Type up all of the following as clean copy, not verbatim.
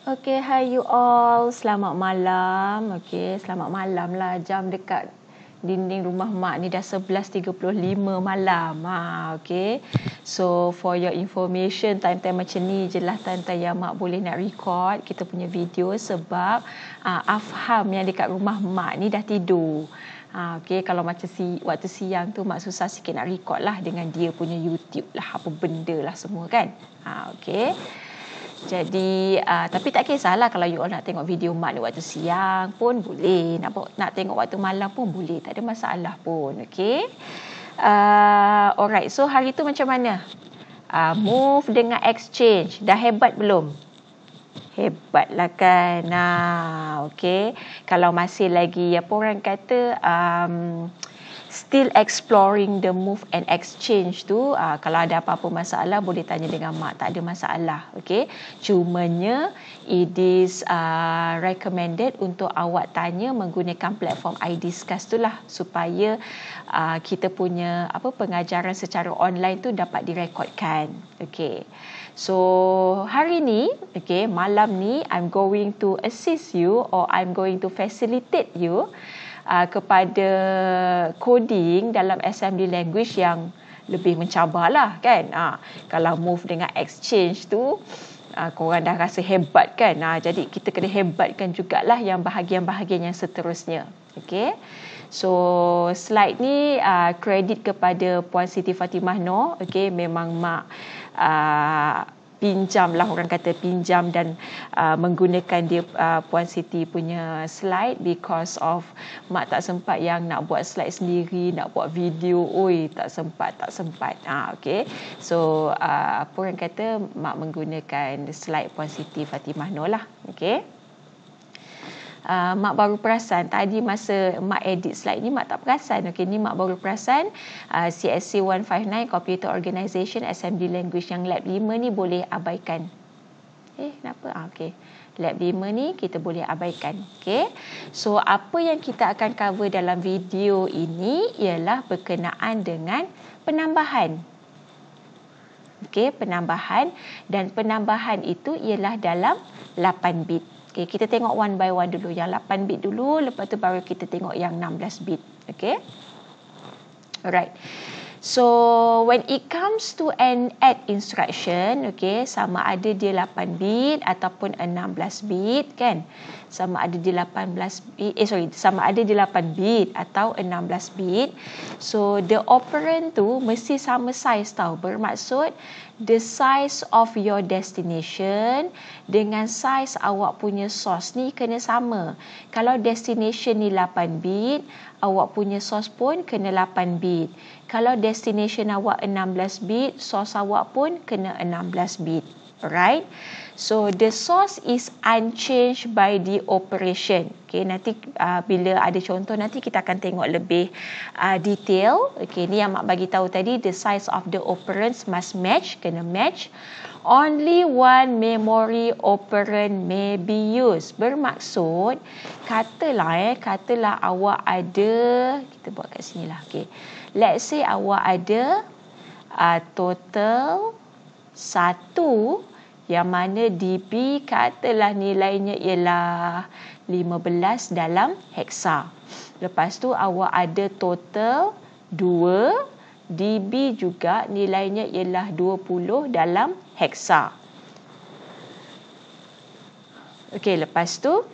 Okay, hi you all. Selamat malam. Okay, selamat malam lah. Jam dekat dinding rumah mak ni dah 11.35 malam. Okay. So, for your information, time-time macam ni je lah time-time yang mak boleh nak record kita punya video sebab Afham yang dekat rumah mak ni dah tidur. Okay, kalau macam waktu siang tu mak susah sikit nak record lah dengan dia punya YouTube lah, apa benda lah semua kan. Okay. Jadi tapi tak kisahlah kalau you all nak tengok video mak ni waktu siang pun boleh, nak tengok waktu malam pun boleh, tak ada masalah pun. Okay. Alright, so hari tu macam mana? Move dengan exchange dah hebat belum? Hebatlah kan. Okay. Kalau masih lagi apa orang kata still exploring the move and exchange tu, kalau ada apa-apa masalah boleh tanya dengan mak, tak ada masalah. Okay. Cumanya it is recommended untuk awak tanya menggunakan platform iDiscuss tu lah, supaya kita punya pengajaran secara online tu dapat direkodkan. Okay. So hari ni, okay, malam ni I'm going to assist you or I'm going to facilitate you kepada coding dalam assembly language yang lebih mencabarlah kan. Kalau move dengan exchange tu korang dah rasa hebat kan. Jadi kita kena hebatkan jugalah yang bahagian-bahagian yang seterusnya. Okay. So slide ni kredit kepada Puan Siti Fatimah Noor. Okay, memang mak pinjam lah, orang kata pinjam dan menggunakan dia Puan Siti punya slide because of mak tak sempat yang nak buat slide sendiri, nak buat video, tak sempat. Okay. So apa orang kata mak menggunakan slide Puan Siti Fatimah Noor lah. Okay. Mak baru perasan tadi masa mak edit slide ni, mak tak perasan. Okay, ni mak baru perasan CSC 159 Computer Organisation Assembly Language yang lab 5 ni boleh abaikan. Kenapa? Okay, lab 5 ni kita boleh abaikan. Okay, so apa yang kita akan cover dalam video ini ialah berkenaan dengan penambahan. Okay, penambahan, dan penambahan itu ialah dalam 8 bit. Okay, kita tengok one by one dulu. Yang 8 bit dulu, lepas tu baru kita tengok yang 16 bit. Okay. Alright. So, when it comes to an add instruction, okay, sama ada dia 8 bit ataupun 16 bit kan. Sama ada dia 8 bit atau 16 bit. So, the operand tu mesti sama size tau. Bermaksud, the size of your destination dengan size awak punya source ni kena sama. Kalau destination ni 8 bit, awak punya source pun kena 8 bit. Kalau destination awak 16 bit, source awak pun kena 16 bit. Alright. So the source is unchanged by the operation. Okay, nanti bila ada contoh nanti kita akan tengok lebih detail. Okay, ni yang mak bagi tahu tadi, the size of the operands must match, kena match. Only one memory operand may be used. Bermaksud, katalah awak ada, kita buat kat sini lah. Okay. Let's say awak ada total 1 yang mana DB katalah nilainya ialah 15 dalam heksa. Lepas tu awak ada total 2 DB juga nilainya ialah 20 dalam heksa. Okey, lepas tu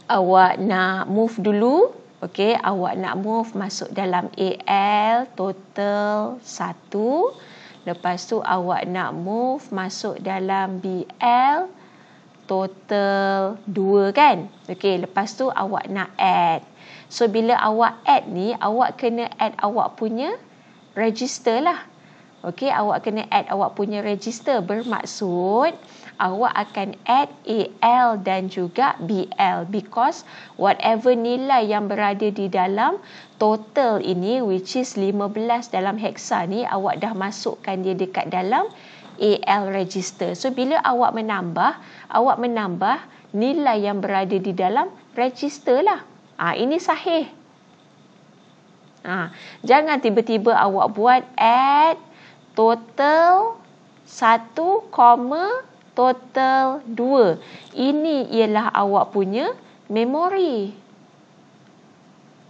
awak nak move dulu. Okey, awak nak move masuk dalam AL total 1. Lepas tu awak nak move masuk dalam BL total 2 kan. Okey, lepas tu awak nak add. So bila awak add ni, awak kena add awak punya register lah. Okey, awak kena add awak punya register. Bermaksud awak akan add AL dan juga BL because whatever nilai yang berada di dalam total ini, which is 15 dalam heksa ni, awak dah masukkan dia dekat dalam AL register. So bila awak menambah nilai yang berada di dalam register lah. Ini sahih. Jangan tiba-tiba awak buat add total 1, total 2. Ini ialah awak punya memori.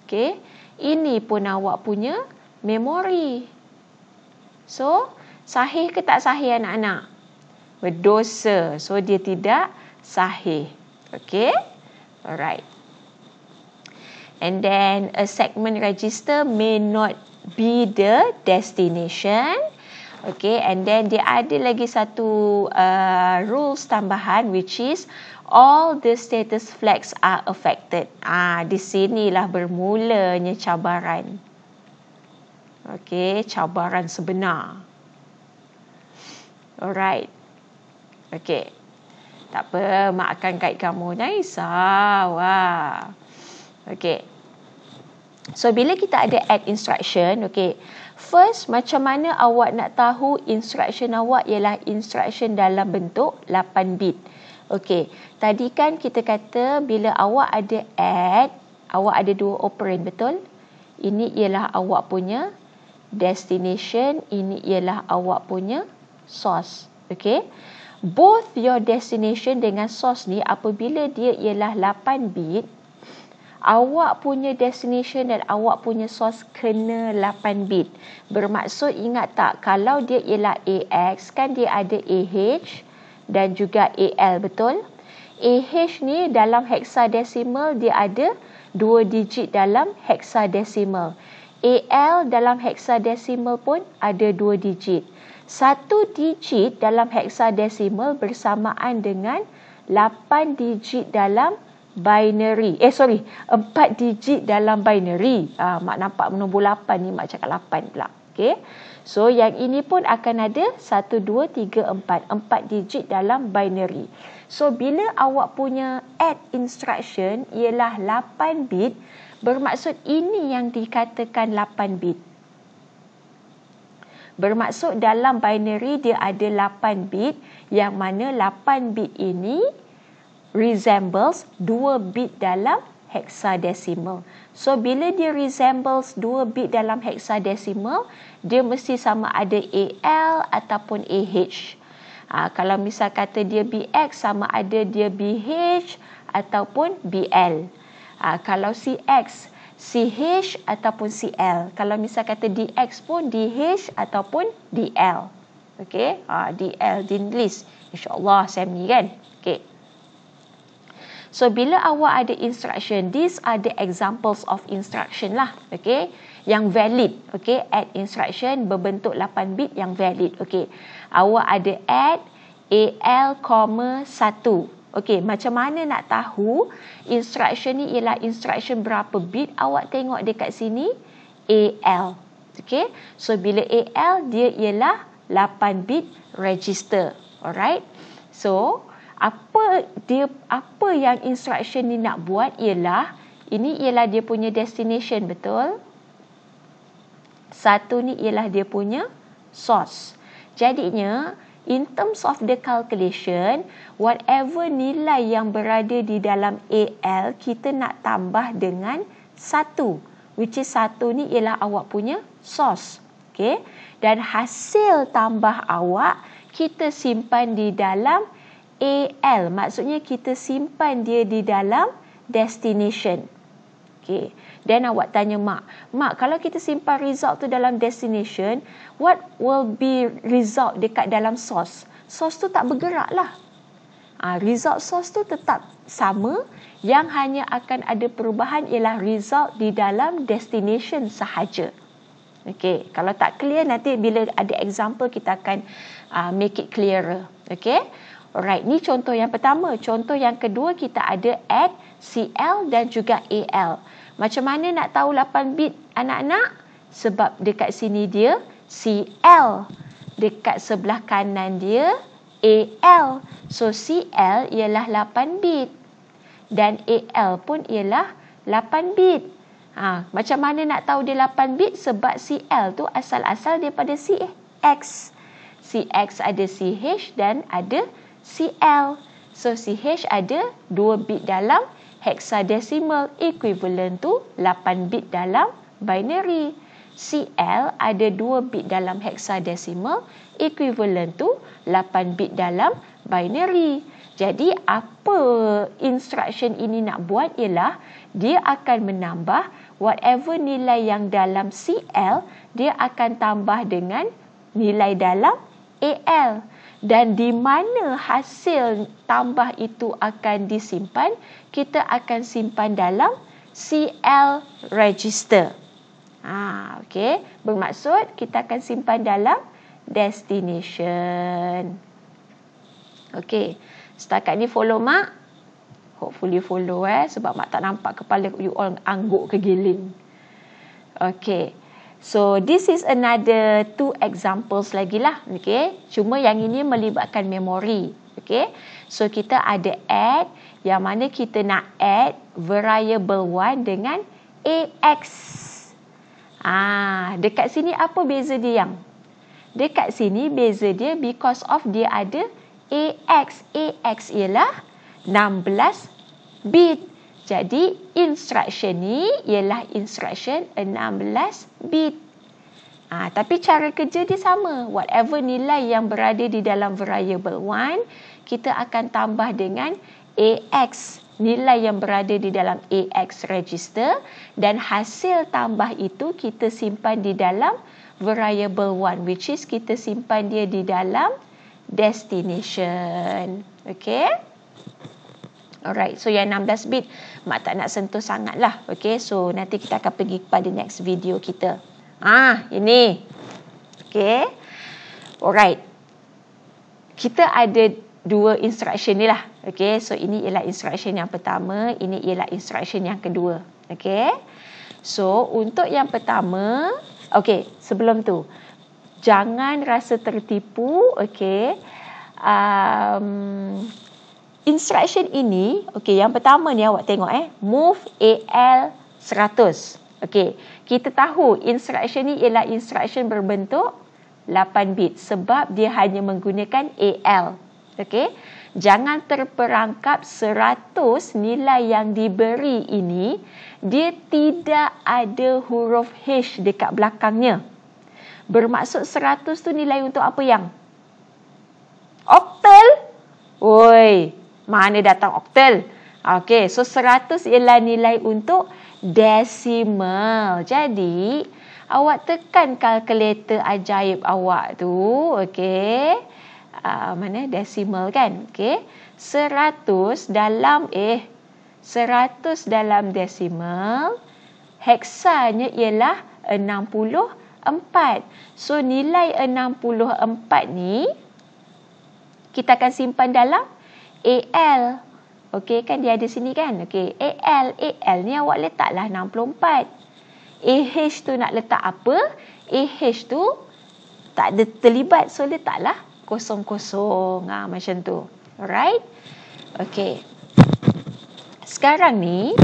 Okey, ini pun awak punya memori. So, sahih ke tak sahih anak-anak? Berdosa. So, dia tidak sahih. Okey? Alright. And then, a segment register may not be the destination. Okay, and then dia ada lagi satu rules tambahan, which is all the status flags are affected. Di sinilah bermulanya cabaran. Okay, cabaran sebenar. Alright. Okay. Tak apa, mak akan guide kamu. Jangan risau. Okay. So, bila kita ada add instruction, okay. First, macam mana awak nak tahu instruction awak ialah instruction dalam bentuk 8 bit. Okay. Tadi kan kita kata bila awak ada add, awak ada 2 operand, betul? Ini ialah awak punya destination, ini ialah awak punya source. Okay. Both your destination dengan source ni, apabila dia ialah 8 bit, awak punya destination dan awak punya source kena 8 bit. Bermaksud, ingat tak, kalau dia ialah AX, kan dia ada AH dan juga AL, betul? AH ni dalam hexadecimal dia ada 2 digit dalam hexadecimal. AL dalam hexadecimal pun ada 2 digit. 1 digit dalam hexadecimal bersamaan dengan 8 digit dalam binary. 4 digit dalam binary. Mak nampak nombor 8 ni, mak cakap 8 pula. Okay. So, yang ini pun akan ada 1, 2, 3, 4. 4 digit dalam binary. So, bila awak punya add instruction ialah 8 bit, bermaksud ini yang dikatakan 8 bit. Bermaksud dalam binary dia ada 8 bit, yang mana 8 bit ini resembles 2 bit dalam hexadecimal. So, bila dia resembles 2 bit dalam hexadecimal, dia mesti sama ada AL ataupun AH. Kalau misal kata dia BX, sama ada dia BH ataupun BL. Kalau CX, CH ataupun CL. Kalau misal kata DX pun DH ataupun DL. Okey, DL din list. InsyaAllah Sam ni kan. Okey. So, bila awak ada instruction, these are the examples of instruction lah. Okay. Yang valid. Okay. Add instruction berbentuk 8 bit yang valid. Okay. Awak ada add AL, 1. Okay. Macam mana nak tahu instruction ni ialah instruction berapa bit? Awak tengok dekat sini. AL. Okay. So, bila AL, dia ialah 8 bit register. Alright. So, apa yang instruction ni nak buat ialah, ini ialah dia punya destination, betul? 1 ni ialah dia punya source. Jadinya, in terms of the calculation, whatever nilai yang berada di dalam AL, kita nak tambah dengan 1. Which is 1 ni ialah awak punya source. Okay? Dan hasil tambah awak, kita simpan di dalam AL, maksudnya kita simpan dia di dalam destination. Okay. Dan awak tanya mak, kalau kita simpan result tu dalam destination, what will be result dekat dalam source? Source tu tak bergerak lah. Result source tu tetap sama, yang hanya akan ada perubahan ialah result di dalam destination sahaja. Okay. Kalau tak clear, nanti bila ada example kita akan make it clearer. Okay. Alright, ni contoh yang pertama. Contoh yang kedua, kita ada add CL dan juga AL. Macam mana nak tahu 8 bit anak-anak? Sebab dekat sini dia CL. Dekat sebelah kanan dia AL. So, CL ialah 8 bit. Dan AL pun ialah 8 bit. Macam mana nak tahu dia 8 bit? Sebab CL tu asal-asal daripada CX. CX ada CH dan ada CL. So, CH ada 2 bit dalam hexadecimal, equivalent to 8 bit dalam binary. CL ada 2 bit dalam hexadecimal, equivalent to 8 bit dalam binary. Jadi apa instruction ini nak buat ialah dia akan menambah whatever nilai yang dalam CL, dia akan tambah dengan nilai dalam AL. Dan di mana hasil tambah itu akan disimpan, kita akan simpan dalam CL register. Okey, bermaksud kita akan simpan dalam destination. Okey, setakat ni follow mak? Hopefully follow sebab mak tak nampak kepala you all angguk ke giling. Okey. So this is another 2 examples lagi lah. Okey, cuma yang ini melibatkan memori. Okey. So kita ada add yang mana kita nak add variable 1 dengan AX. Dekat sini apa beza dia yang? Dekat sini beza dia because of dia ada AX. AX ialah 16 bit. Jadi instruction ni ialah instruction 16 bit. Tapi cara kerja dia sama. Whatever nilai yang berada di dalam variable 1, kita akan tambah dengan AX. Nilai yang berada di dalam AX register, dan hasil tambah itu kita simpan di dalam variable 1, which is kita simpan dia di dalam destination. Okay. Alright, so yang 16 bit mak tak nak sentuh sangat lah. Okay, so nanti kita akan pergi kepada next video kita. Ini. Okay. Alright. Kita ada 2 instruction ni lah. Okay, so ini ialah instruction yang pertama, ini ialah instruction yang kedua. Okay. So untuk yang pertama, okay, sebelum tu jangan rasa tertipu. Okay. Instruction ini, okay, yang pertama ni awak tengok move AL 100. Okay, kita tahu instruction ni ialah instruction berbentuk 8 bit sebab dia hanya menggunakan AL. Okay, jangan terperangkap 100 nilai yang diberi ini dia tidak ada huruf H dekat belakangnya. Bermaksud 100 tu nilai untuk apa yang? Oktal? Oi, mana datang oktal? Okey, so 100 ialah nilai untuk desimal. Jadi, awak tekan kalkulator ajaib awak tu, okey. Mana desimal kan? Okey. 100 dalam 100 dalam desimal, heksanya ialah 64. So nilai 64 ni kita akan simpan dalam AL. Okey, kan dia ada sini kan? Okey, AL ni awak letaklah 64. AH tu nak letak apa? AH tu tak ada terlibat, so letaklah kosong-kosong. Macam tu. Alright? Okey. Sekarang ni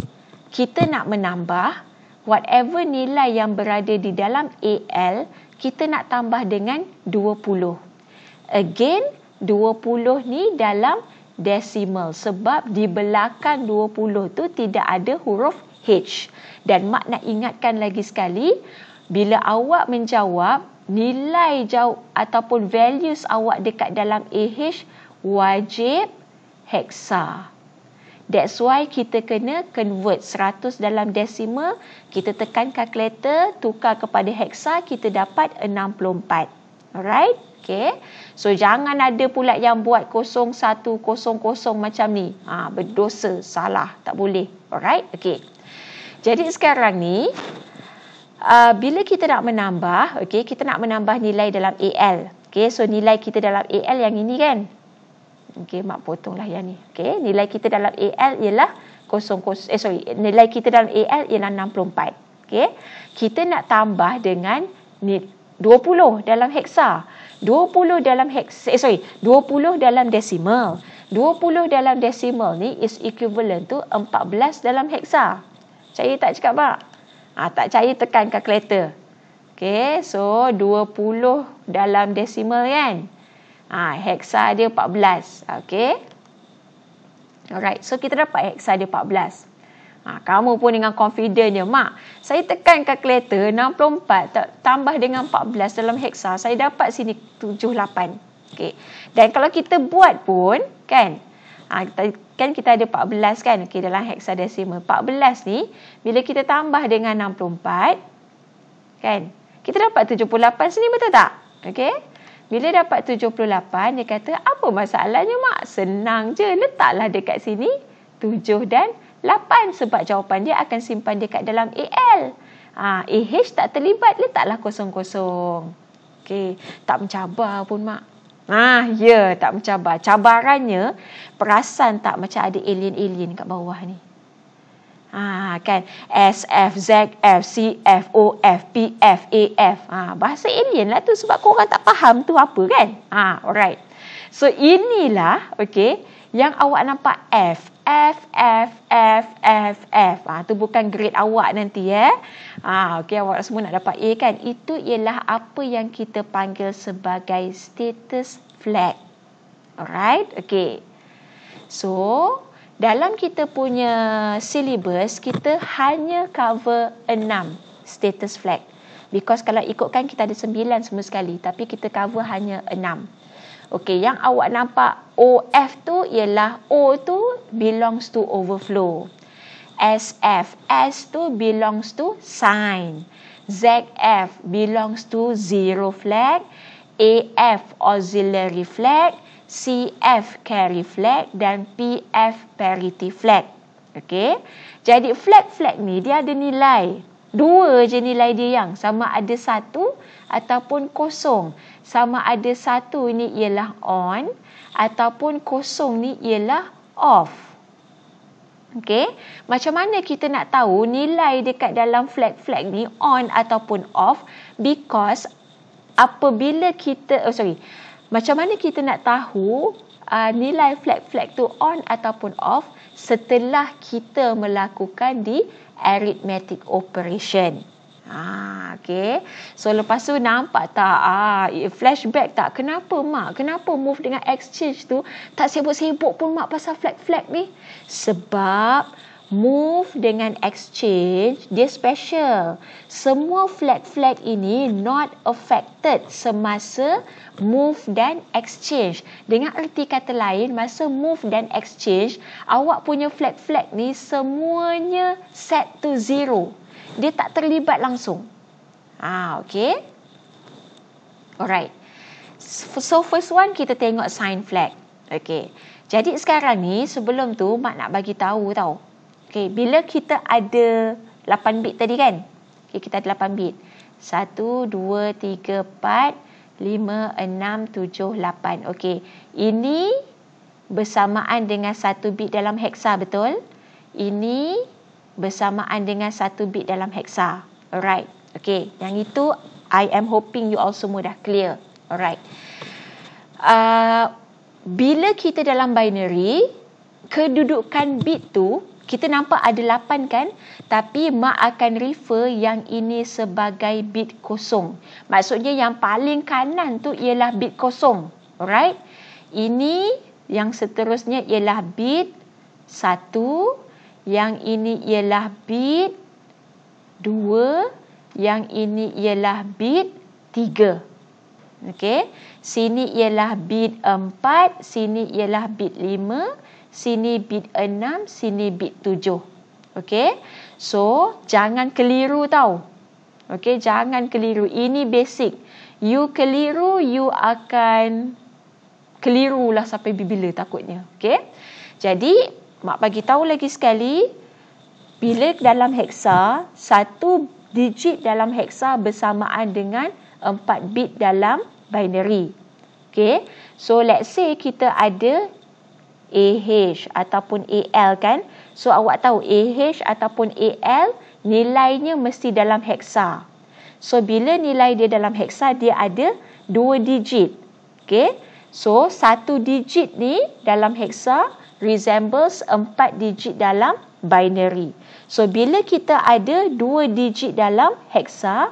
kita nak menambah whatever nilai yang berada di dalam AL, kita nak tambah dengan 20. Again, 20 ni dalam desimal sebab di belakang 20 tu tidak ada huruf H. Dan mak nak ingatkan lagi sekali, bila awak menjawab, nilai ataupun values awak dekat dalam AH wajib heksa. That's why kita kena convert 100 dalam desimal, kita tekan kalkulator, tukar kepada heksa, kita dapat 64. Alright? Okay. So jangan ada pula yang buat 0100 macam ni. Berdosa, salah, tak boleh. Alright? Okay. Jadi sekarang ni, bila kita nak menambah, okay, kita nak menambah nilai dalam AL. Okay, so nilai kita dalam AL yang ini kan? Okay, mak potonglah yang ni. Okay, nilai kita dalam AL ialah nilai kita dalam AL ialah 64. Okay, kita nak tambah dengan 20 dalam heksa. 20 dalam 20 dalam desimal. 20 dalam desimal ni is equivalent to 14 dalam heksa. Percaya tak cakap mak? Tak percaya tekan kalkulator. Okay, so 20 dalam desimal kan? Heksa dia 14. Okay. Alright, so kita dapat heksa dia 14. Kamu pun dengan confidentnya, Mak, saya tekan kalkulator 64 tambah dengan 14 dalam heksa, saya dapat sini 78. Okey. Dan kalau kita buat pun, kan, kan kita ada 14 kan, okey, dalam heksadesimal. 14 ni, bila kita tambah dengan 64, kan, kita dapat 78 sini, betul tak? Okey. Bila dapat 78, dia kata, apa masalahnya, Mak? Senang je, letaklah dekat sini 7 dan 8 sebab jawapan dia akan simpan dekat dalam AL. AH tak terlibat, letaklah kosong-kosong. Okey, tak mencabar pun, Mak. Ya, tak mencabar. Cabarannya, perasan tak macam ada alien-alien kat bawah ni. Kan, SF, ZF, CF, OF, PF, AF. Bahasa alien lah tu sebab korang tak faham tu apa kan. Alright. So, inilah, okey, yang awak nampak F. F. Tu bukan grade awak nanti okey, awak semua nak dapat A kan. Itu ialah apa yang kita panggil sebagai status flag. Alright, okey. So, dalam kita punya syllabus, kita hanya cover 6 status flag. Because kalau ikutkan kita ada 9 semua sekali, tapi kita cover hanya 6. Okey, yang awak nampak OF tu ialah O tu belongs to overflow. SF, S tu belongs to sign. ZF belongs to zero flag. AF auxiliary flag. CF carry flag dan PF parity flag. Okey. Jadi flag-flag ni dia ada nilai. 2 je nilai dia yang sama ada 1 ataupun kosong. Sama ada 1 ni ialah on ataupun kosong ni ialah off. Okey, macam mana kita nak tahu nilai dekat dalam flag-flag ni on ataupun off? Because apabila kita macam mana kita nak tahu nilai flag-flag tu on ataupun off setelah kita melakukan di arithmetic operation. Okey. So lepas tu nampak tak flashback tak? Kenapa, Mak? Kenapa move dengan exchange tu tak sibuk-sibuk pun, Mak, pasal flag-flag ni? Sebab move dengan exchange dia special. Semua flag-flag ini not affected semasa move dan exchange. Dengan erti kata lain, masa move dan exchange, awak punya flag-flag ni semuanya set to 0. Dia tak terlibat langsung. Okay. Alright. So first one kita tengok sign flag. Okay. Jadi sekarang ni sebelum tu Mak nak bagi tahu tau. Okay. Bila kita ada 8 bit tadi kan. Okay, kita ada 8 bit. 1, 2, 3, 4, 5, 6, 7, 8. Okay. Ini bersamaan dengan 1 bit dalam heksa, betul? Ini bersamaan dengan 1 bit dalam heksa. Alright. Okay. Yang itu, I am hoping you all semua dah clear. Alright. Bila kita dalam binary, kedudukan bit tu, kita nampak ada 8 kan? Tapi Mak akan refer yang ini sebagai bit kosong. Maksudnya yang paling kanan tu ialah bit kosong. Alright. Ini yang seterusnya ialah bit 1. Yang ini ialah bit 2. Yang ini ialah bit 3. Okey. Sini ialah bit 4. Sini ialah bit 5. Sini bit 6. Sini bit 7. Okey. So, jangan keliru tau. Okey, jangan keliru. Ini basic. You keliru, you akan keliru lah sampai bila takutnya. Okey. Jadi, Mak bagi tahu lagi sekali, bila dalam heksa, 1 digit dalam heksa bersamaan dengan 4 bit dalam binary. Okay. So, let's say kita ada AH ataupun AL kan. So, awak tahu AH ataupun AL nilainya mesti dalam heksa. So, bila nilai dia dalam heksa, dia ada 2 digit. Okay. So, 1 digit ni dalam heksa resembles 4 digit dalam binary. So, bila kita ada 2 digit dalam heksa,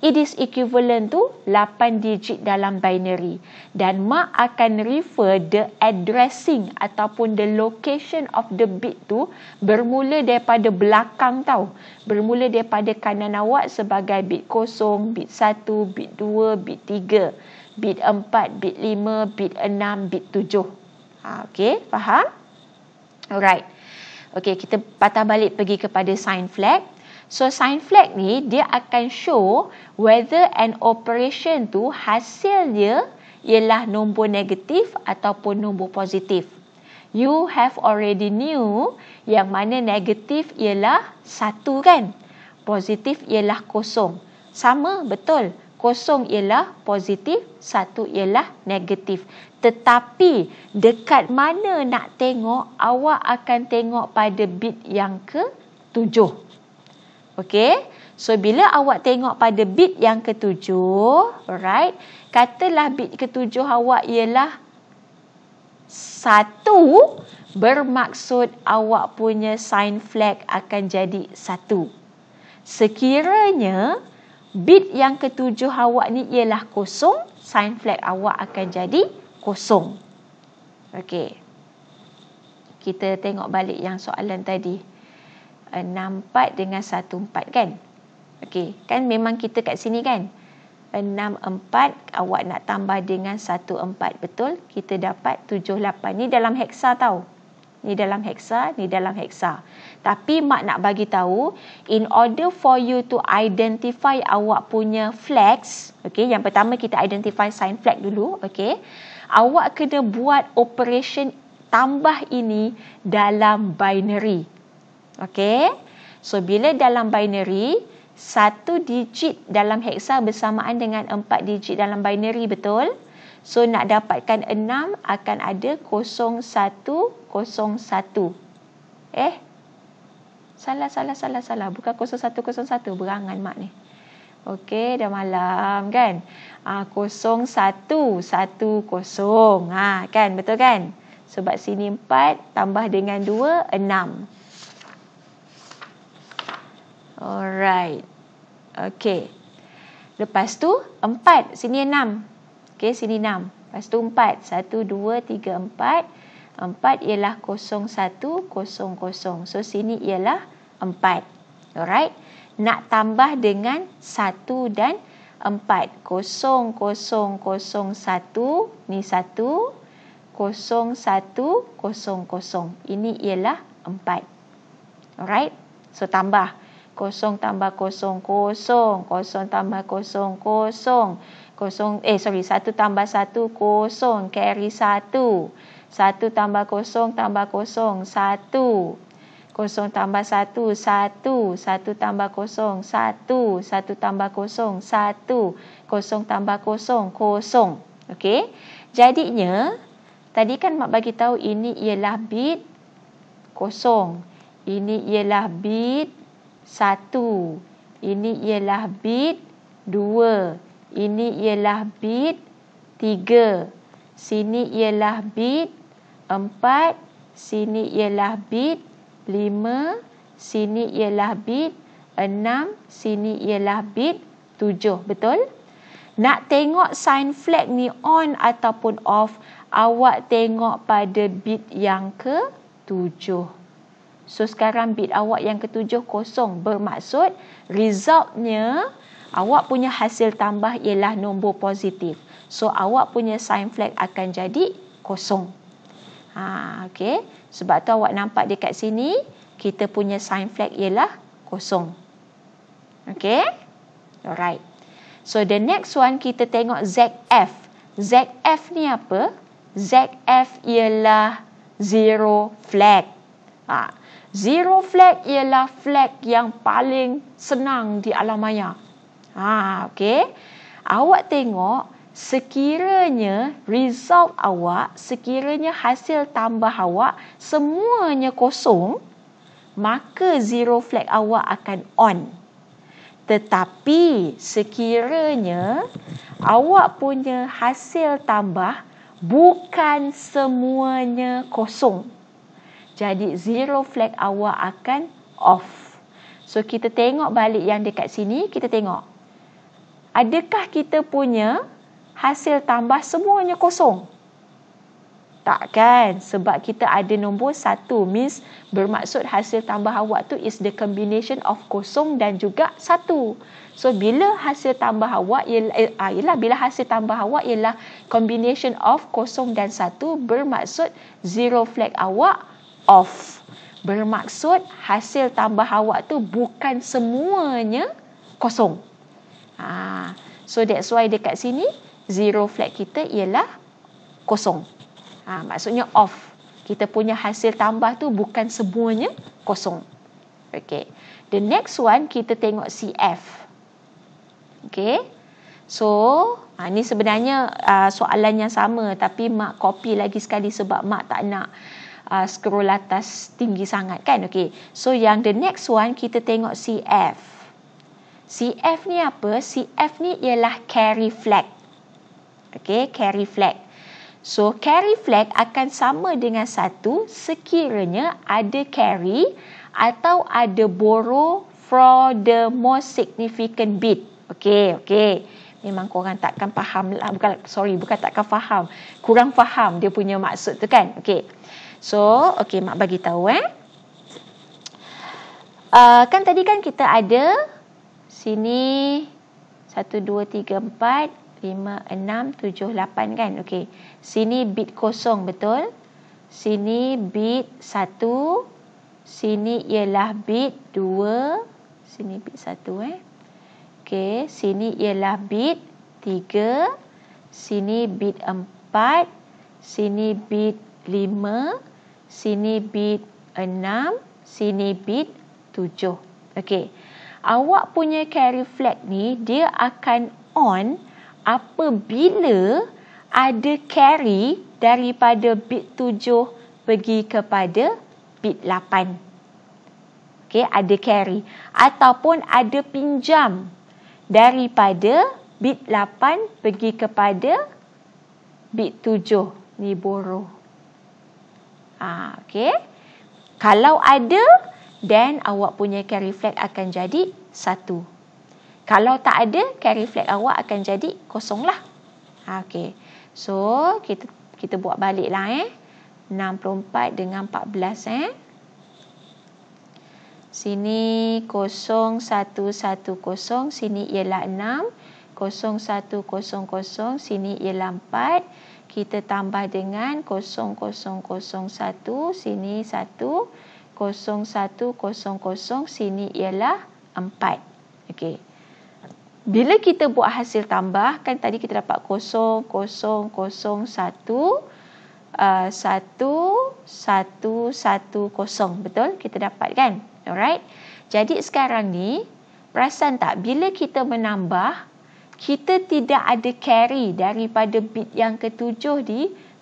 it is equivalent to 8 digit dalam binary. Dan mak akan refer the addressing ataupun the location of the bit tu bermula daripada belakang tau. Bermula daripada kanan awak sebagai bit 0, bit 1, bit 2, bit 3, bit 4, bit 5, bit 6, bit 7. Okey, faham? Alright. Okey, kita patah balik pergi kepada sign flag. So sign flag ni dia akan show whether an operation tu hasilnya ialah nombor negatif ataupun nombor positif. You have already knew yang mana negatif ialah 1 kan? Positif ialah 0. Sama, betul. 0 ialah positif, 1 ialah negatif. Tetapi dekat mana nak tengok, awak akan tengok pada bit yang ke-7. Okey, so bila awak tengok pada bit yang ke-7, alright, katalah bit ke-7 awak ialah 1, bermaksud awak punya sign flag akan jadi 1. Sekiranya bit yang ke-7 awak ni ialah 0, sign flag awak akan jadi 0. Okey, kita tengok balik yang soalan tadi. 64 dengan 14 kan? Okey, kan memang kita kat sini kan? 64 awak nak tambah dengan 14, betul? Kita dapat 78. Ni dalam heksa tau. Ni dalam heksa, ni dalam heksa. Tapi mak nak bagi tahu, in order for you to identify awak punya flags, okey, yang pertama kita identify sign flag dulu, okey. Awak kena buat operation tambah ini dalam binary. Okey, so bila dalam binary, 1 digit dalam heksa bersamaan dengan 4 digit dalam binary, betul? So nak dapatkan 6 akan ada 0101. Salah. Bukan 0101, berangan mak ni. Okey, dah malam kan? 0110. Kan, betul kan? Sebab sini 4 tambah dengan 2, 6. Alright. Okey. Lepas tu 4. Sini 6. Okey, sini 6. Lepas tu 4. 1, 2, 3, 4. 4 ialah 0100. So sini ialah 4. Alright. Nak tambah dengan 1 dan 4. 0001. Ni 1. 0100. Ini ialah 4. Alright. So tambah. 0 tambah 00, 0 tambah 00, 1 tambah 1, 0, carry 1. 1 tambah 0 tambah 0, 1. 0 tambah 1, 1. 1 tambah 0, 1. 1 tambah 0, 1. 0 tambah 0, 0. Okey. Jadinya, tadi kan mak bagi tahu ini ialah bit 0. Ini ialah bit 1. Ini ialah bit 2. Ini ialah bit 3. Sini ialah bit 4. Sini ialah bit 5. Sini ialah bit 6. Sini ialah bit 7. Betul? Nak tengok sign flag ni on ataupun off, awak tengok pada bit yang ke-7. So sekarang bit awak yang ke-7 kosong, bermaksud resultnya awak punya hasil tambah ialah nombor positif. So awak punya sign flag akan jadi 0. Okey. Sebab tu awak nampak dekat sini kita punya sign flag ialah 0. Okey. Alright. So the next one kita tengok ZF. ZF ni apa? ZF ialah zero flag. Zero flag ialah flag yang paling senang di alam maya. Okey. Awak tengok sekiranya result awak, sekiranya hasil tambah awak semuanya kosong, maka zero flag awak akan on. Tetapi sekiranya awak punya hasil tambah bukan semuanya kosong, jadi zero flag awak akan off. So kita tengok balik yang dekat sini, kita tengok adakah kita punya hasil tambah semuanya kosong? Tak kan? Sebab kita ada nombor 1, means bermaksud hasil tambah awak tu is the combination of kosong dan juga 1. So bila hasil tambah awak bila hasil tambah awak ialah combination of kosong dan 1, bermaksud zero flag awak off. Bermaksud hasil tambah awak tu bukan semuanya kosong. So that's why dekat sini zero flag kita ialah kosong. Maksudnya off. Kita punya hasil tambah tu bukan semuanya kosong. Okay. The next one, kita tengok CF. Okay. So, ni sebenarnya soalan yang sama. Tapi Mak copy lagi sekali sebab Mak tak nak scroll atas tinggi sangat kan. Okay. So, yang the next one, kita tengok CF. CF ni apa? CF ni ialah carry flag. Okay, carry flag. So, carry flag akan sama dengan 1 sekiranya ada carry atau ada borrow from the most significant bit. Okay. Memang korang takkan faham lah. Bukan takkan faham. Kurang faham dia punya maksud tu kan. Okay. So, Mak bagi tahu kan tadi kan kita ada sini 1, 2, 3, 4. 5, 6, 7, 8 kan. Okey. Sini bit kosong, betul? Sini bit 1. Sini ialah bit 2. Sini bit 1 Okey. Sini ialah bit 3. Sini bit 4. Sini bit 5. Sini bit 6. Sini bit 7. Okey. Awak punya carry flag ni, dia akan on apabila ada carry daripada bit 7 pergi kepada bit 8. Okey, ada carry. Ataupun ada pinjam daripada bit 8 pergi kepada bit 7. Ni borrow. Okey. Kalau ada, then awak punya carry flag akan jadi 1. Kalau tak ada, carry flag awak akan jadi kosong lah. Okey. So, kita buat balik lah 64 dengan 14 Sini 0110, sini ialah 6. 0100, sini ialah 4. Kita tambah dengan 0001, sini 1. 0100, sini ialah 4. Okey. Bila kita buat hasil tambah, kan tadi kita dapat 0001, 1110. Betul? Kita dapat kan? Alright. Jadi sekarang ni, perasan tak? Bila kita menambah, kita tidak ada carry daripada bit yang ke-7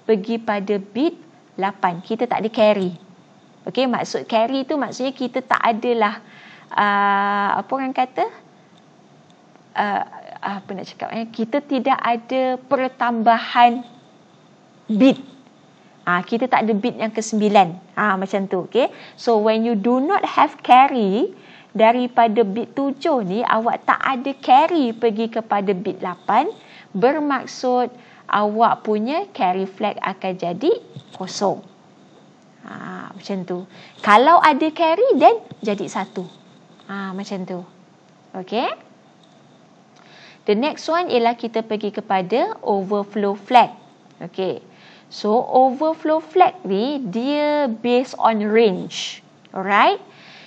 pergi pada bit 8. Kita tak ada carry. Okey, maksud carry tu maksudnya kita tak adalah, apa orang kata? Apa nak cakap kita tidak ada pertambahan bit. Kita tak ada bit yang ke-9. Macam tu. Okay? So when you do not have carry daripada bit 7 ni, awak tak ada carry pergi kepada bit 8, bermaksud awak punya carry flag akan jadi kosong. Macam tu. Kalau ada carry, then jadi 1. Macam tu. Okay? The next one ialah kita pergi kepada overflow flag. Okay. So, overflow flag ni, dia based on range. Alright.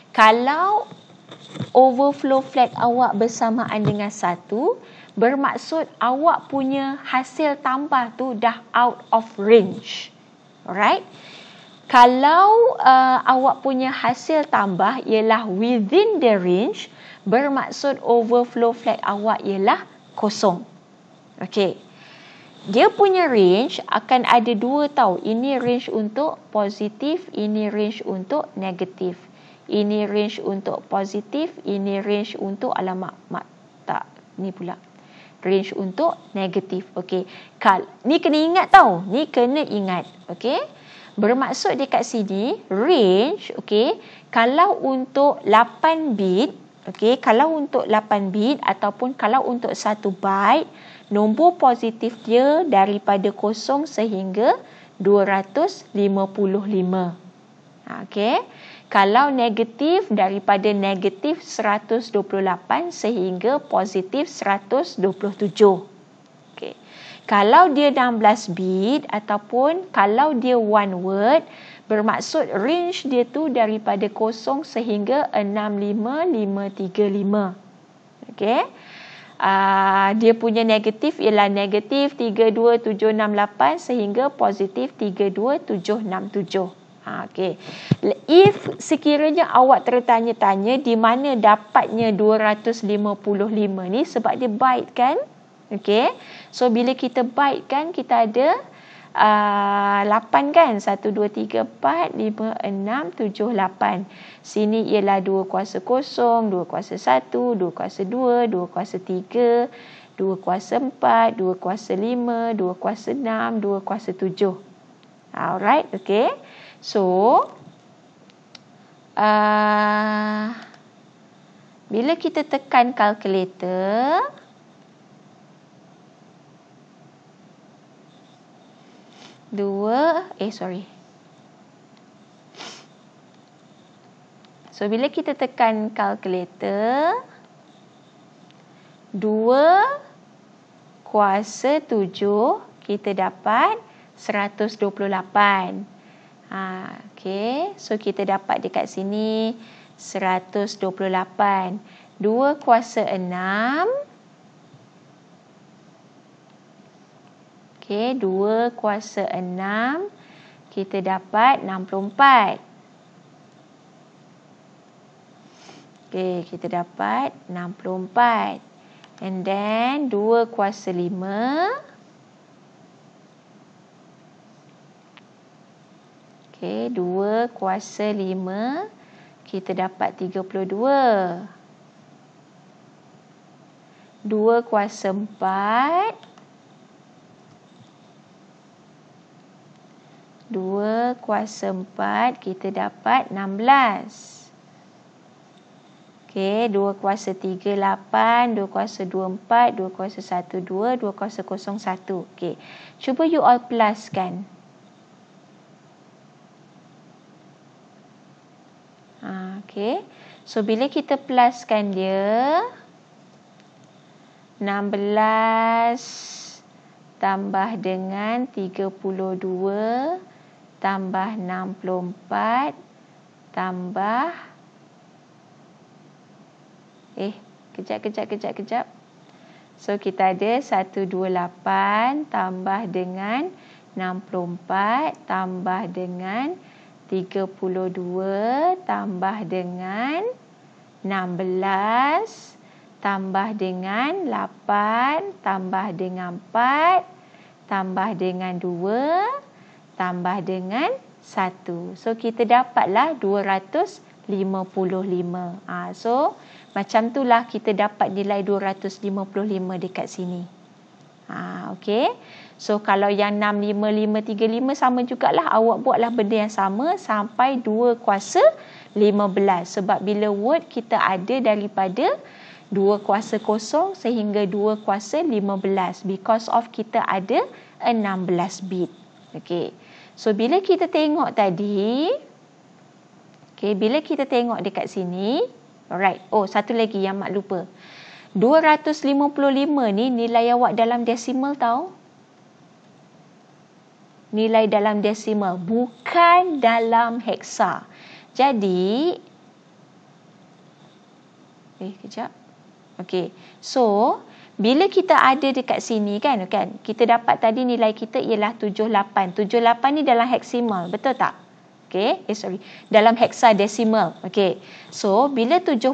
Kalau overflow flag awak bersamaan dengan 1, bermaksud awak punya hasil tambah tu dah out of range. Alright. Kalau awak punya hasil tambah ialah within the range, bermaksud overflow flag awak ialah kosong. Okey. Dia punya range akan ada 2 tau. Ini range untuk positif, ini range untuk negatif. Ini range untuk positif, ini range untuk ni pula. Range untuk negatif. Okey. Ni kena ingat tau. Ni kena ingat. Okey. Bermaksud dekat sini range, okey, kalau untuk 8 bit, Okey, kalau untuk 8 bit ataupun kalau untuk 1 byte, nombor positif dia daripada 0 sehingga 255. Okey. Kalau negatif daripada negatif 128 sehingga positif 127. Okey. Kalau dia 16 bit ataupun kalau dia one word, bermaksud range dia tu daripada 0 sehingga 65535. Okey. Dia punya negatif ialah negatif 32768 sehingga positif 32767. Okey. If sekiranya awak tertanya-tanya di mana dapatnya 255 ni, sebab dia byte kan? Okey. So bila kita byte kan, kita ada 8 kan? 1, 2, 3, 4, 5, 6, 7, 8. Sini ialah 2 kuasa 0, 2 kuasa 1, 2 kuasa 2, 2 kuasa 3, 2 kuasa 4, 2 kuasa 5, 2 kuasa 6, 2 kuasa 7. Alright, okay. So, bila kita tekan kalkulator, So, bila kita tekan kalkulator, 2 kuasa 7, kita dapat 128. Okay. So, kita dapat dekat sini 128. 2 kuasa 6. Okay. 2 kuasa 6. Kita dapat 64. Okay. Kita dapat 64. And then 2 kuasa 5. Okay, 2 kuasa 5, kita dapat 32. 2 kuasa 4. 2 kuasa 4, kita dapat 16. Okay, 2 kuasa 3, 8. 2 kuasa 2, 4. 2 kuasa 1, 2. 2 kuasa 0, 1. Okay, cuba you all plus kan. Okay. So, bila kita pluskan dia, 16 tambah dengan 32 tambah 64 tambah kejap. So, kita ada 128 tambah dengan 64 tambah dengan 32 tambah dengan 16 tambah dengan 8 tambah dengan 4 tambah dengan 2 tambah dengan 1. So, kita dapatlah 255. So, macam itulah kita dapat nilai 255 dekat sini. Okey. So, kalau yang 65535 sama jugalah, awak buatlah benda yang sama sampai 2 kuasa 15. Sebab bila word kita ada daripada 2 kuasa 0 sehingga 2 kuasa 15. Because of kita ada 16 bit. Okey. So, bila kita tengok tadi, bila kita tengok dekat sini, alright. Oh, satu lagi yang mak lupa. 255 ni nilai awak dalam desimal tau. Nilai dalam desimal, bukan dalam heksa. Jadi, kejap. Okey. So, bila kita ada dekat sini kan, kita dapat tadi nilai kita ialah 78. 78 ni dalam heksimal, betul tak? Okey, dalam heksadesimal. Okey. So, bila 78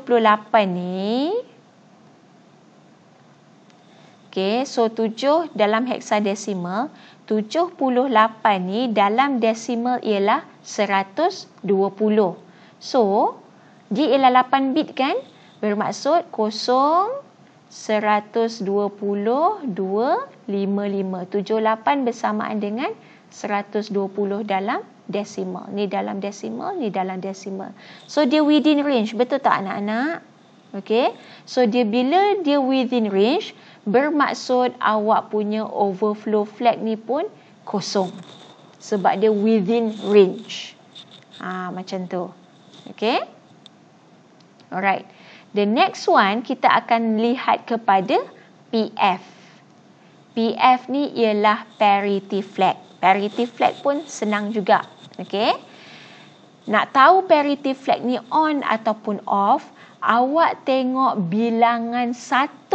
ni, so 7 dalam heksadesimal, 78 ni dalam desimal ialah 120. So, dia ialah 8 bit kan? Bermaksud 0, 120, 2, 55. 78 bersamaan dengan 120 dalam desimal. Ni dalam desimal, ni dalam desimal. So, dia within range. Betul tak anak-anak? Okay. So bila dia within range, bermaksud awak punya overflow flag ni pun kosong. Sebab dia within range. Macam tu. Okay. Alright. The next one, kita akan lihat kepada PF. PF ni ialah parity flag. Parity flag pun senang juga. Okay. Nak tahu parity flag ni on ataupun off, awak tengok bilangan 1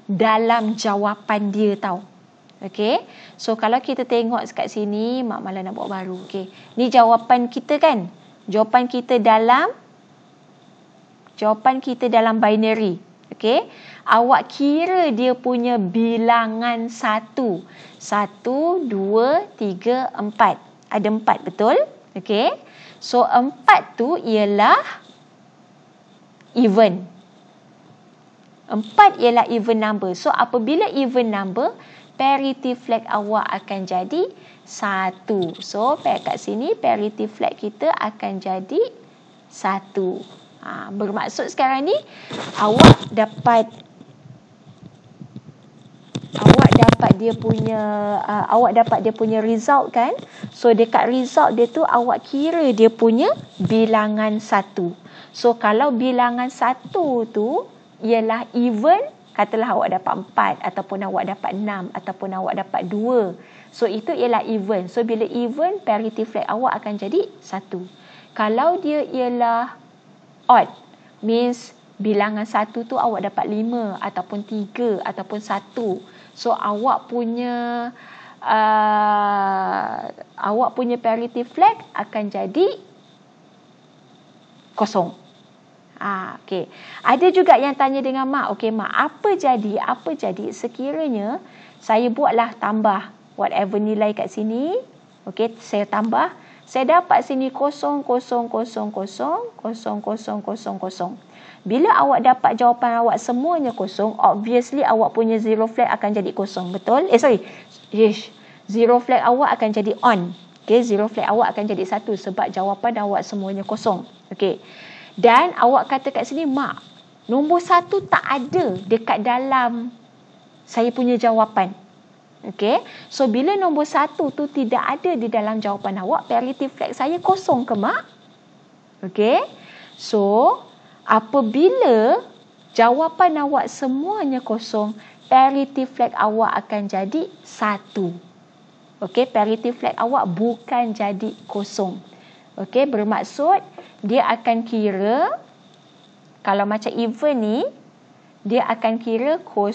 dalam jawapan dia tau. Okay. So kalau kita tengok kat sini, Mak Mala nak buat baru. Okay. Ni jawapan kita kan. Jawapan kita dalam binary. Okay. Awak kira dia punya bilangan 1. 1, 2, 3, 4. Ada 4, betul? Okay. So 4 tu ialah even. 4 ialah even number. So apabila even number, parity flag awak akan jadi 1. So kat sini parity flag kita akan jadi 1. Bermaksud sekarang ni awak dapat dia punya result kan. So dekat result dia tu awak kira dia punya bilangan 1. So kalau bilangan 1 tu ialah even, katalah awak dapat 4 ataupun awak dapat 6 ataupun awak dapat 2. So itu ialah even. So bila even, parity flag awak akan jadi 1. Kalau dia ialah odd, means bilangan 1 tu awak dapat 5 ataupun 3 ataupun 1. So awak punya parity flag akan jadi kosong. Okay. Ada juga yang tanya dengan Mak, okay Mak, apa jadi sekiranya saya buatlah tambah whatever nilai kat sini. Okay, saya tambah. Saya dapat sini 0, 0, 0, 0, 0, 0, 0. Bila awak dapat jawapan awak semuanya kosong, obviously awak punya zero flag akan jadi kosong, betul? Zero flag awak akan jadi on. Okay, zero flag awak akan jadi 1 sebab jawapan awak semuanya kosong. Okay. Dan awak kata kat sini, Mak, nombor 1 tak ada dekat dalam saya punya jawapan. Okay. So bila nombor 1 tu tidak ada di dalam jawapan awak, parity flag saya kosong ke Mak? Okay. So apabila jawapan awak semuanya kosong, parity flag awak akan jadi 1. Okay, parity flag awak bukan jadi kosong. Okay, bermaksud dia akan kira, kalau macam even ni, dia akan kira 0,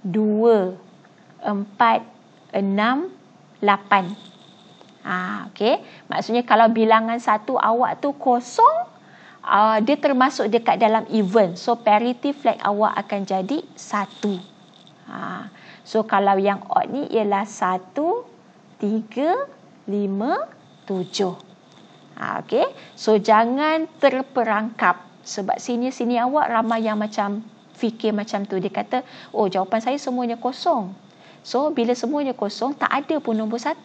2, 4, 6, 8. Okay, maksudnya kalau bilangan 1 awak tu kosong, dia termasuk dekat dalam even. So parity flag awak akan jadi 1. So kalau yang odd ni ialah 1, 3, 5, 7. Okay. So jangan terperangkap. Sebab sini awak ramai yang macam fikir macam tu. Dia kata, oh jawapan saya semuanya kosong. So bila semuanya kosong, tak ada pun nombor 1.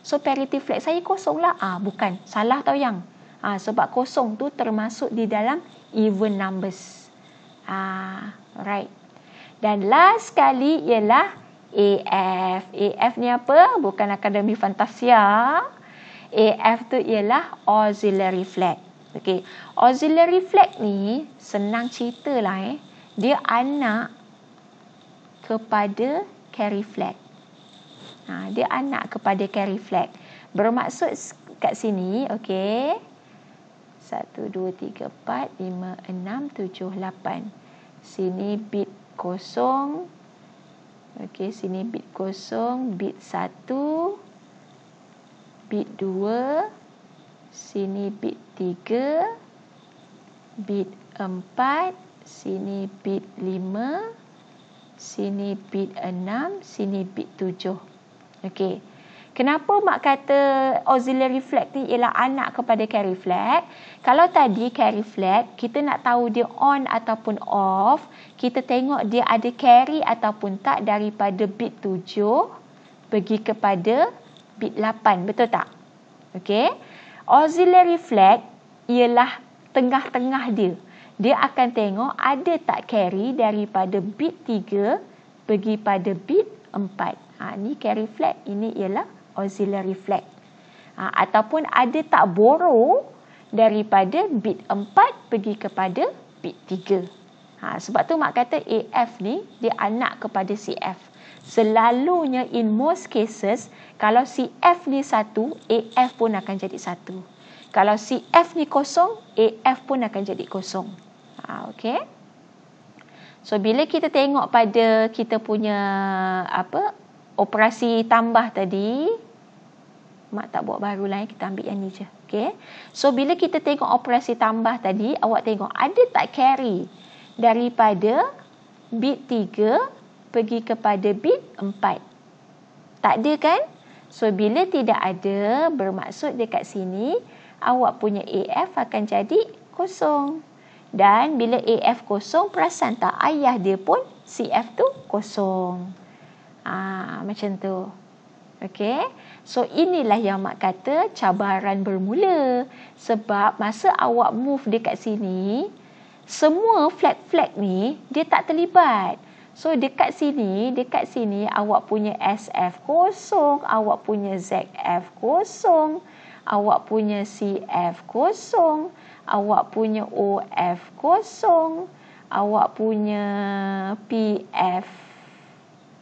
So parity flag saya kosong lah. Bukan. Salah tau yang. Sebab kosong tu termasuk di dalam even numbers. Right. Dan last sekali ialah AF. AF ni apa? Bukan Akademi Fantasia. AF tu ialah auxiliary flag. Okay. Auxiliary flag ni senang cerita lah. Dia anak kepada carry flag. Dia anak kepada carry flag. Bermaksud kat sini, okay. 1, 2, 3, 4, 5, 6, 7, 8. Sini bit 0. Okay, sini bit 0, bit 1, bit 2, sini bit 3, bit 4, sini bit 5, sini bit 6, sini bit 7. Okey. Kenapa Mak kata auxiliary flag ni ialah anak kepada carry flag? Kalau tadi carry flag, kita nak tahu dia on ataupun off, kita tengok dia ada carry ataupun tak daripada bit 7 pergi kepada bit 8. Betul tak? Okey. Auxiliary flag ialah tengah-tengah dia. dia akan tengok ada tak carry daripada bit 3 pergi pada bit 4. Ni carry flag, ini ialah auxiliary flag. Ataupun ada tak borrow daripada bit 4 pergi kepada bit 3. Sebab tu mak kata AF ni dia anak kepada CF. Selalunya in most cases, kalau CF ni 1, AF pun akan jadi 1. Kalau CF ni kosong, AF pun akan jadi kosong. Okey. So bila kita tengok pada kita punya operasi tambah tadi, mak tak buat baru lah, kita ambil yang ni je. Okey. So bila kita tengok operasi tambah tadi, awak tengok ada tak carry daripada bit 3 pergi kepada bit 4. Tak ada kan? So bila tidak ada, bermaksud dekat sini awak punya AF akan jadi kosong. Dan bila AF kosong, perasan tak ayah dia pun CF tu kosong. Macam tu. Okey. So inilah yang mak kata cabaran bermula. Sebab masa awak move dekat sini, semua flag-flag ni dia tak terlibat. So dekat sini awak punya SF kosong, awak punya ZF kosong, awak punya CF kosong, awak punya OF kosong, awak punya PF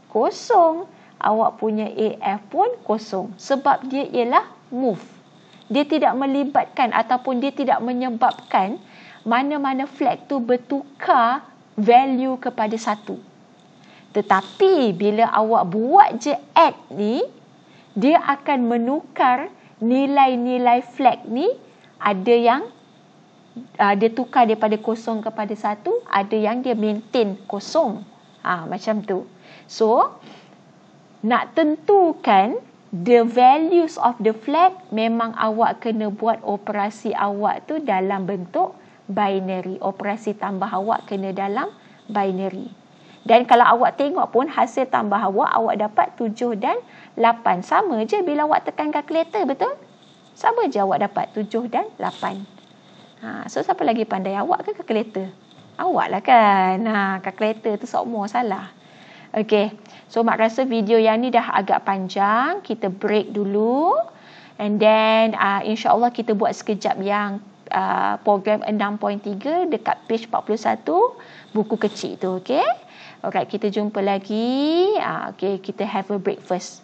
kosong, awak punya AF pun kosong. Sebab dia ialah move. Dia tidak melibatkan ataupun dia tidak menyebabkan mana-mana flag tu bertukar value kepada 1. Tetapi bila awak buat je add ni, dia akan menukar nilai-nilai flag ni. Ada yang dia tukar daripada kosong kepada 1, ada yang dia maintain kosong. Macam tu. So, nak tentukan the values of the flag, memang awak kena buat operasi awak tu dalam bentuk binary. Operasi tambah awak kena dalam binary. Dan kalau awak tengok pun hasil tambah awak dapat 7 dan 8. Sama je bila awak tekan kalkulator, betul? Sama je awak dapat 7 dan 8. So siapa lagi pandai, awak ke kalkulator? Awak lah kan. Kalkulator tu semua salah. Okey. So mak rasa video yang ni dah agak panjang. Kita break dulu. And then insya-Allah kita buat sekejap yang program 6.3 dekat page 41, buku kecil tu. Okey. Alright, kita jumpa lagi. Okay, kita have a break first.